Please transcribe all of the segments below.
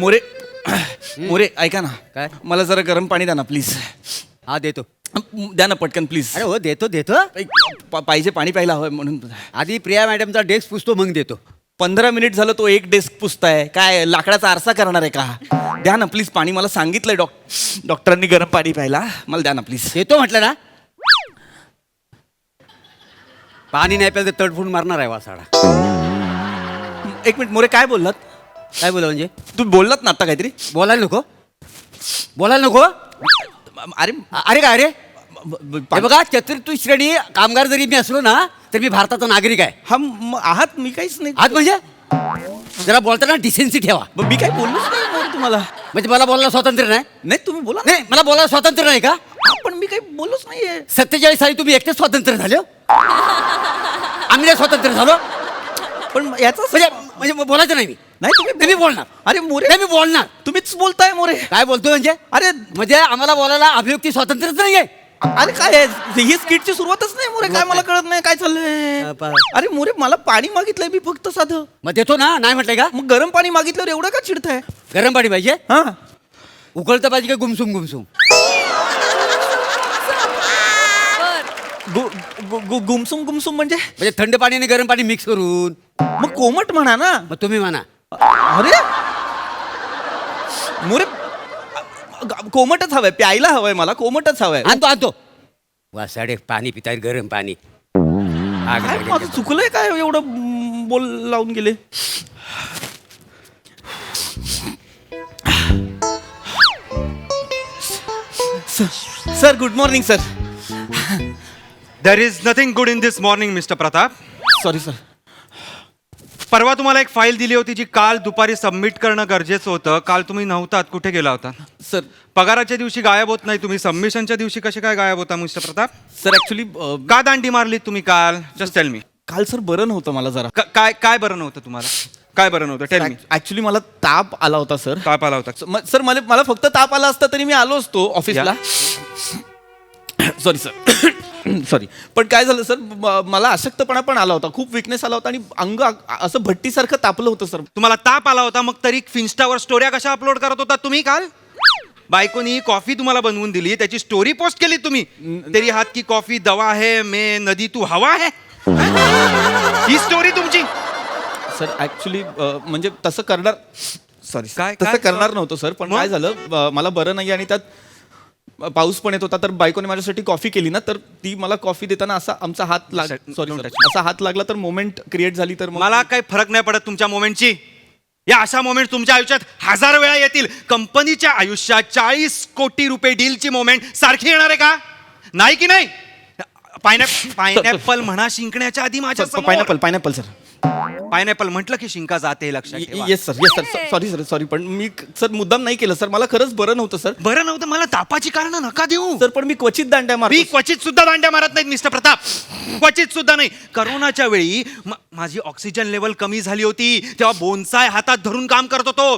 मोरे मोरे ऐका ना काय? मला जरा गरम पाणी द्या ना प्लीज. हा देतो. द्या ना पटकन प्लीज. अरे हो देतो देतो. पाहिजे पाणी प्यायला हवंय म्हणून. आधी प्रिया मॅडमचा डेस्क पुसतो मग देतो. 15 मिनिट झालं तो एक डेस्क पुसताय. काय लाकडाचा आरसा करणार आहे का? द्या ना प्लीज पाणी. मला सांगितलंय डॉक्टरांनी गरम पाणी प्यायला. मला द्या ना प्लीज. देतो म्हटलं ना. पाणी नाही प्यायला तर तडफून मारणार आहे वासाडा. एक मिनिट मोरे काय बोललात? काय बोला म्हणजे? तुम्ही बोललात ना आता काहीतरी. बोलायला नको. बोलायला नको. अरे अरे काय अरे हे बघा चतुर्थ श्रेणी कामगार जरी मी असलो ना तर मी भारताचा नागरिक आहे. हा आहात. मी काहीच नाही. आज म्हणजे जरा बोलताना डिसेन्सी ठेवा. मी काही बोललोच नाही मोरे तुम्हाला. म्हणजे मला बोलायला स्वातंत्र्य नाही. नाही तुम्ही बोला. नाही मला बोलायला स्वातंत्र्य नाही का? पण मी काही बोललोच नाहीये. 47 साली तुम्ही एकटे स्वातंत्र्य झाले हो? आम्ही नाही स्वातंत्र्य झालो. पण याचा म्हणजे बोलायचं नाही मी. नाही तुम्ही बोलणार. अरे मोरे नाही मी बोलणार. तुम्हीच बोलताय मोरे. काय बोलतोय म्हणजे? अरे म्हणजे आम्हाला बोलायला अभिव्यक्ती स्वातंत्र्यच नाहीये. अरे काय आहे? ही स्किटची सुरुवातच नाही मोरे. काय मला कळत नाही काय चाललंय. अरे मोरे मला पाणी मागितलंय मी फक्त साधं. मग देतो ना. नाही म्हटलंय का? मग गरम पाणी मागितल्यावर एवढं का चिडताय? गरम पाणी पाहिजे. हा उकळतं पाहिजे का गुमसुम गुमसुम? गुमसुम गुमसुम म्हणजे म्हणजे थंड पाणी आणि गरम पाणी मिक्स करून. मग कोमट म्हणा ना. मग तुम्ही म्हणा. अरे मोरे कोमटच हवंय. प्यायला हवंय मला. कोमटच हवंय. आणतो आणतो. वासाडे पाणी पिताय गरम पाणी. काय माझं चुकलंय काय एवढं बोल लावून गेले. Sir good morning sir. There is nothing good in this morning mister Pratap. Sorry sir. परवा तुम्हाला एक फाईल दिली होती जी काल दुपारी सबमिट करणं गरजेचं होतं. काल तुम्ही नव्हतात. कुठे गेला होता? सर पगाराच्या दिवशी गायब होत नाही तुम्ही. सबमिशनच्या दिवशी कसे काय गायब होता मिस्टर प्रताप? सर ऍक्च्युली का दांडी मारली तुम्ही काल? Just tell me. काल सर बरं नव्हतं मला जरा. काय काय बरं नव्हतं तुम्हाला? काय बरं नव्हतं? Tell me. ऍक्च्युली मला ताप आला होता सर. ताप आला होता. सर मला फक्त ताप आला असता तरी मी आलो असतो ऑफिसला. Sorry sir. सॉरी. पण काय झालं सर मला अशक्तपणा पण आला होता. खूप विकनेस आला होता आणि अंग असं भट्टीसारखं तापलं होतं सर. तुम्हाला ताप आला होता मग तरी फिन्स्टावर स्टोऱ्या कशा अपलोड करत होता तुम्ही काल? बायकोनी कॉफी तुम्हाला बनवून दिली त्याची स्टोरी पोस्ट केली तुम्ही. तेरी हात की कॉफी दवा है मे नदी तू हवा है. ही स्टोरी तुमची. सर ऍक्च्युली म्हणजे तसं करणार. सॉरी काय तसं करणार नव्हतं सर. पण काय झालं मला बरं नाही आणि त्यात पाऊस पण येत होता तर बायकोने माझ्यासाठी कॉफी केली ना तर ती मला कॉफी देताना असा आमचा हात सॉरी असा हात लागला तर मोमेंट क्रिएट झाली. तर मला काही फरक नाही पडत तुमच्या मोमेंटची. या अशा मोमेंट तुमच्या आयुष्यात 1000 वेळा येतील. कंपनीच्या आयुष्यात 40 कोटी रुपये डीलची मोमेंट सारखी येणार आहे का? नाही की नाही? पायनॅपल म्हणा शिंकण्याच्या आधी माझ्या पायनॅपल सर. पायनॅपल म्हटलं की शिंका जाते लक्षात ठेवा. Yes sir sorry sir sorry. पण मी सर मुद्दाम नाही केलं सर. मला खरंच बरं नव्हतं सर. बरं नव्हतं. मला तापाची कारण नका देऊ सर. पण मी क्वचित दांड्या मी मारतो. क्वचित सुद्धा दांड्या मारत नाहीत मिस्टर प्रताप. क्वचित सुद्धा नाही. करोनाच्या वेळी माझी ऑक्सिजन लेवल कमी झाली होती तेव्हा बोनसाय हातात धरून काम करत होतो.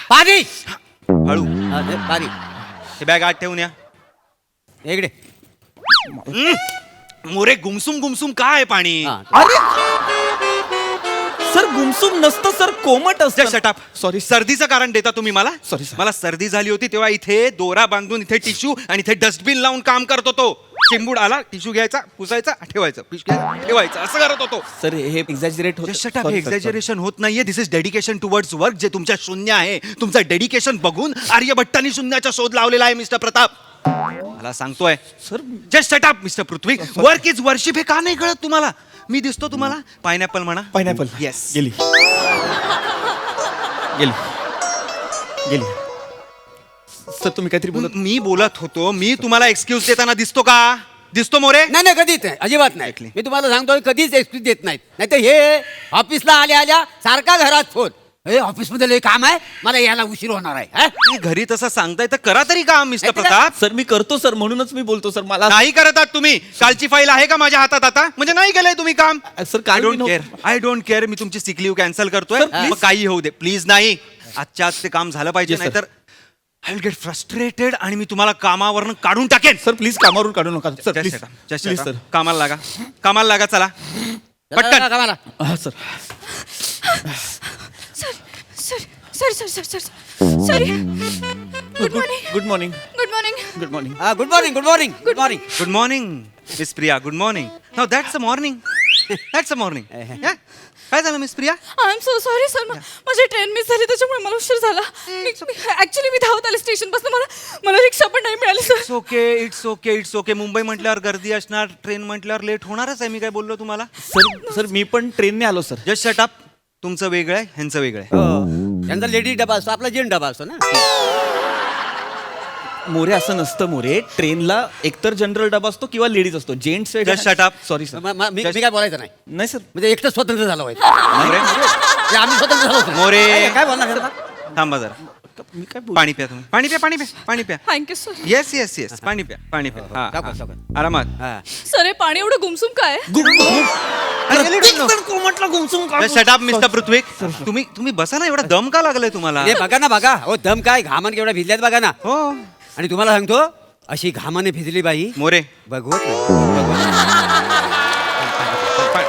पाणी हळू. पाणी. हे बॅग आत ठेवून या. इकडे. मोरे गुमसुम गुमसुम काय पाणी? अरे सर गुमसुम नसतं सर. कोमट असतं. शटअप. सॉरी. सर्दीचं कारण देता तुम्ही मला? Sorry, sir. मला सर्दी झाली होती तेव्हा इथे दोरा बांधून इथे टिश्यू आणि इथे डस्टबिन लावून काम करत होतो. चिंबूड आला टिश्यू घ्यायचा पुसायचा ठेवायचा ठेवायचं असं करत होतो. सर हे एक्झॅजरेट होतं. शटअप. हे एक्झॅजरेशन होत नाहीये. दिस इज डेडिकेशन टुवर्ड्स वर्क. जे तुमच्या शून्य आहे तुमचं डेडिकेशन बघून आर्यभट्टांनी शून्याचा शोध लावलेला आहे मिस्टर प्रताप. मला सांगतोय sir. Just shut up mister Prithvi. Work is worship हे का नाही कळत तुम्हाला? मी दिसतो तुम्हाला? पायनॅपल म्हणा. पायनॅपल. येस. गेली गेली गेली. सर तुम्ही काहीतरी बोलत. मी बोलत होतो. मी तुम्हाला एक्सक्यूज देताना दिसतो का? दिसतो मोरे? नाही कधीच नाही. अजिबात नाही. मी तुम्हाला सांगतो कधीच एक्सक्यूज देत नाहीत. नाही तर हे ऑफिसला आल्या सारखा घरात फोन. हे ऑफिसमध्ये लय काम आहे मला यायला उशीर होणार आहे. घरी तसं सांगताय तर करा तरी काम मिस्टर प्रताप. सर मी करतो सर म्हणूनच मी बोलतो सर. मला नाही करत आहात तुम्ही. कालची फाईल आहे का माझ्या हातात आता? म्हणजे नाही केलंय तुम्ही काम. Sir I don't care. I don't care. मी तुमची सिक लीव्ह कॅन्सल करतोय. मग काही होऊ दे प्लीज. नाही आजच्या आज ते काम झालं पाहिजे. नाहीतर आय विल गेट फ्रस्ट्रेटेड आणि मी तुम्हाला कामावरनं काढून टाकेन. सर प्लीज कामावरून काढू नका सर. Please please sir. कामाला लागा चला पटकन. कामाला. हा sir. Sorry good morning good morning good morning good morning good morning good morning good morning good morning miss Priya good morning no that's a morning that's a morning काय झालं miss Priya I am so sorry sir माझी train miss झाली त्याच्यामुळे मला उशीर झाला actually मी धावत आले स्टेशन पासून मला रिक्षा पण नाही मिळाली सर इट्स ओके मुंबई म्हटल्यावर गर्दी असणार ट्रेन म्हटल्यावर लेट होणारच आहे मी काय बोललो तुम्हाला सर मी पण ट्रेनने आलो सर. जस्ट शट अप तुमचं वेगळं आहे ह्यांचं वेगळं आहे त्यांचा लेडीज डबा असतो आपला जेंट डबा असतो ना. मोरे असं नसतं मोरे. ट्रेनला एकतर जनरल डबा असतो किंवा लेडीज असतो. Gents Just shut up. Sorry sir. मी काय बोलायचं नाही नाही सर. म्हणजे एकटं स्वतंत्र झालं पाहिजे मोरे आम्ही स्वतंत्र झालो होतो. मोरे. काय बोलणार थांबा जरा मी काय बोलू? पाणी प्या तुम्ही पाणी प्या थँक्यू सर येस पाणी प्या हा, सावकाश. आरामात हा. सर हे पाणी एवढं गुमसुम काय कोमटला गुमसुम का? शट अप मिस्टर पृथ्वी तुम्ही बसा ना एवढा दम का लागलाय तुम्हाला हे बघा ना बघा हो दम काय घामान केवढा भिजल्यात बघा ना. हो आणि तुम्हाला सांगतो अशी घामाने भिजली बाई मोरे बघवत नाही.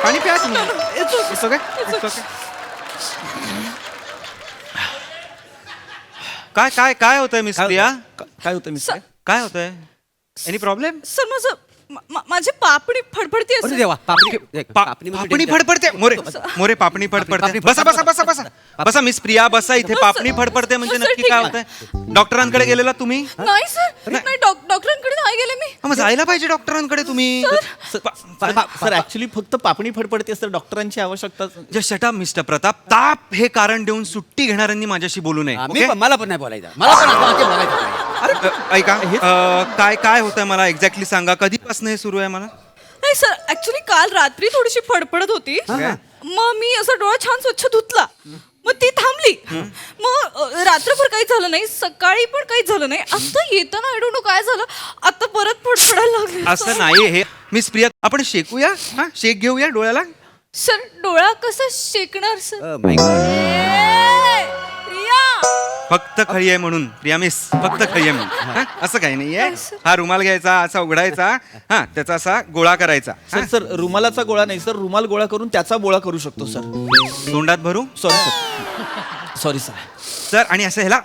पाणी प्या तुम्ही It's okay. It's okay. काय होतंय मिस प्रिया काय होतं मी काय होतंय एनी प्रॉब्लेम सर माझी पापणी फडफडती अरे असते देवा पापणी पापणी फडफडते मोरे पापणी फडफडते बसा मिस प्रिया बसा इथे हो, पापणी सर. फडफडते म्हणजे हो, सर, नक्की ठीक काय आहे. होतंय डॉक्टरांकडे गेलेला तुम्ही नाही सर नाही डॉक्टरांकडे नाही गेले मी मग जायला पाहिजे डॉक्टरांकडे तुम्ही सर ऍक्च्युली फक्त पापणी फडफडते सर. डॉक्टरांची आवश्यकता. Just shut up mister Pratap ताप हे कारण देऊन सुट्टी घेणाऱ्यांनी माझ्याशी बोलू नये okay? मला पण नाही बोलायचं मला पण असं बोलायचं नाही. ऐका काय होतंय मला एक्झॅक्टली सांगा कधीपासून हे सुरू आहे मला नाही सर ऍक्च्युली काल रात्री थोडीशी फडफडत होती मग मी असा डोळा छान स्वच्छ धुतला मग ती थांबली मग रात्रभर काही झालं नाही सकाळी पण काही झालं नाही आता येताना आय डोंट नो काय झालं आता परत फडफडायला लागले असं नाही हे मिस प्रिया आपण शेकूया हा शेक घेऊया डोळ्याला सर डोळा कसा शेकणार sir Oh my God. Priya फक्त खळी आहे म्हणून प्रिया मिस फक्त खळी आहे म्हणून हा? असं काही नाहीये हा रुमाल घ्यायचा असा उघडायचा हा त्याचा असा गोळा करायचा सर रुमालाचा गोळा नाही सर. रुमाल गोळा करून त्याचा गोळा करू शकतो सर. तोंडात भरू सॉरी सर. सर आणि असं ह्याला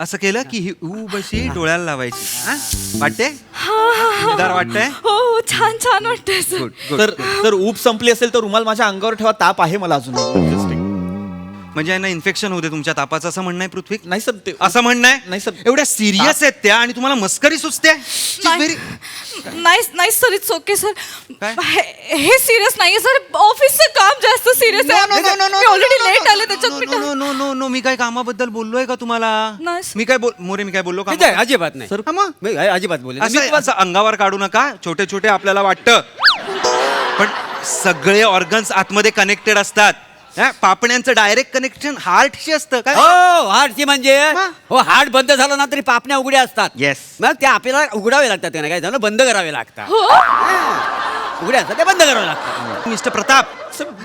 असं केलं की ही ऊब अशी डोळ्याला लावायची हा वाटते मजेदार वाटतंय हो छान छान वाटतंय सर गुड तर ऊब संपली असेल तर रुमाल माझ्या अंगावर ठेवा. ताप आहे मला अजून. म्हणजे यांना इन्फेक्शन होते तुमच्या तापाचं असं म्हणणं आहे पृथ्वी नाही सर ते असं म्हणणं आहे नाही, सर. एवढ्या सिरियस आहेत त्या आणि तुम्हाला मस्करी सुचते नाही सर इट्स ओके सर काय? हे सिरियस नाहीये सर ऑफिसचं काम जास्त सिरियस आहे मी ऑलरेडी लेट आले त्याच्यात मी नो मी काय कामाबद्दल बोललोय का तुम्हाला नाही, सर. मी काय बोललो का नाही, अजिबात नाही सर. हा मग. मी अजिबात बोलले नाही. असं अंगावर काढू नका छोटे आपल्याला वाटतं पण सगळे ऑर्गन्स आतमध्ये कनेक्टेड असतात हा, पापण्यांचं डायरेक्ट कनेक्शन हार्टशी असतं काय हो हार्टची म्हणजे हो हार्ट बंद झालं ना तरी पापण्या उघड्या असतात Yes. मग त्या आपल्याला उघडावे लागतात त्यांना काय झालं बंद करावे लागतात हो उघड्या असतात त्या बंद करावे लागतात मिस्टर प्रताप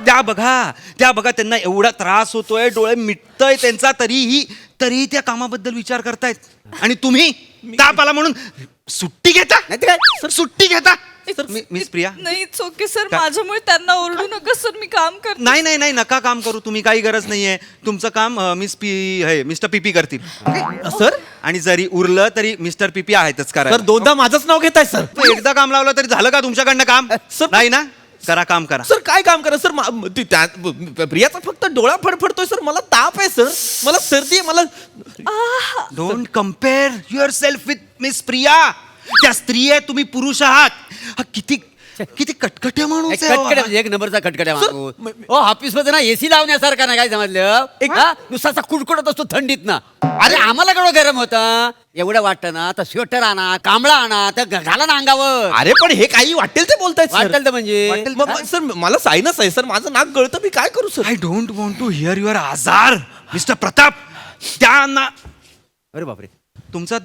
त्या बघा त्यांना एवढा त्रास होतोय डोळे मिटतय त्यांचा तरीही त्या कामाबद्दल विचार करतायत आणि तुम्ही ताप आला म्हणून सुट्टी घेता नाही ते काय सर सुट्टी घेता मिस प्रिया नाही इट्स ओके सर माझ्यामुळे त्यांना ओरडू नका सर मी काम करते नाही नका काम करू तुम्ही काही गरज नाहीये तुमचं काम मिस्टर पीपी करतील सर आणि जरी उरलं तरी मिस्टर पीपी आहेतच करा सर दोनदा माझंच नाव घेताय सर. एकदा काम लावलं तरी झालं का तुमच्याकडनं काम सर, नाही ना करा काम करा सर काय काम करा सर. प्रियाचा फक्त डोळा फडफडतोय सर. मला ताप आहे सर. मला सर्दी आहे. मला don't compare your self with miss Priya त्या स्त्री आहे तुम्ही पुरुष आहात हा किती कटकटे माणूस आहे हो कटकट हा. म्हणजे एक नंबरचा कटकट आहे माणूस. हो ऑफिस मध्ये ना एसी लावण्यासारखा नाही काय समजलं हा? नुसता असा कुडकुडत असतो थंडीत ना अरे आम्हाला केवढं गरम होतं एवढं वाटतं ना तर स्वेटर आणा कांबळा आणा तर घाला ना अंगावर अरे पण हे काही वाटेल ते बोलतायत सर. वाटेल तर म्हणजे सर मला सायनस आहे सर. माझं नाक गळतं. मी काय करू sir. I don't want to hear your आजार मिस्टर प्रताप त्यांना अरे बापरे तुमचा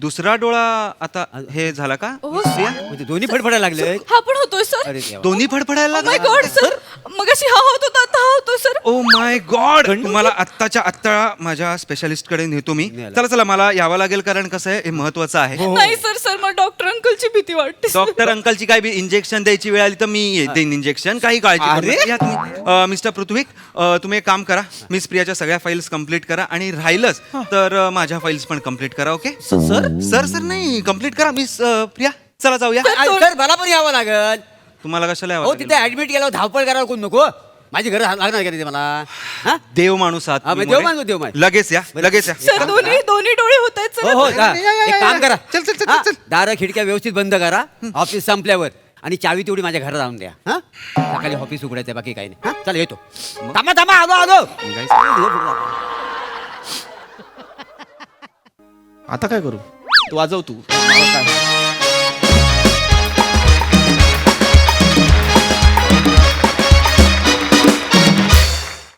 दुसरा डोळा आता हे झाला का हो प्रिया? म्हणजे दोन्ही फडफडायला लागले हा पण होतोय सर. अरे देवा. दोन्ही फडफडायला माय लागला गॉड सर, मगाशी हा होत होता आता हा होतोय सर. ओ माय गॉड तुम्हाला आत्ताच्या आत्ता माझ्या स्पेशालिस्ट कडे नेतो मी. नेला. चला चला मला यावं लागेल कारण कसं आहे हे महत्वाचं आहे. नाही सर, सर मला डॉक्टर अंकलची भीती वाटते सर. डॉक्टर अंकलची काय इंजेक्शन द्यायची वेळ आली तर मी देईन इंजेक्शन, काही काळजी करू अरे? नका. या तुम्ही. मिस्टर पृथ्वीक तुम्ही एक काम करा, मिस प्रियाच्या सगळ्या फाईल्स कम्प्लीट करा आणि राहिलंच तर माझ्या फाईल्स पण कम्प्लीट करा. ओके सर सर सर नाही कम्प्लीट करा. मिस प्रिया चला जाऊया. सर मला पण यावं लागल. तुम्हाला कशाला यावं हो लागेल? तिथे ऍडमिट केल्यावर धावपळ करायला कोण नको. माझी घर लागणार का तिथे मला? हा? देव माणूस आहात हा, तुम्ही मग देव मोरे. माणूस, देव माणूस. लगेच या लगेच या. सर दोन्ही डोळे होत आहेत हो हो सर. का? एक काम करा. चल, चल, चल, हा? चल. दारं खिडक्या व्यवस्थित बंद करा ऑफिस संपल्यावर आणि चावी तेवढी माझ्या घरात आणून द्या. हा सकाळी ऑफिस उघडायचं बाकी काही नाही. हा? चला येतो. थांबा थांबा आलो आलो. आता काय करू? तू वाजव तू. मला काय?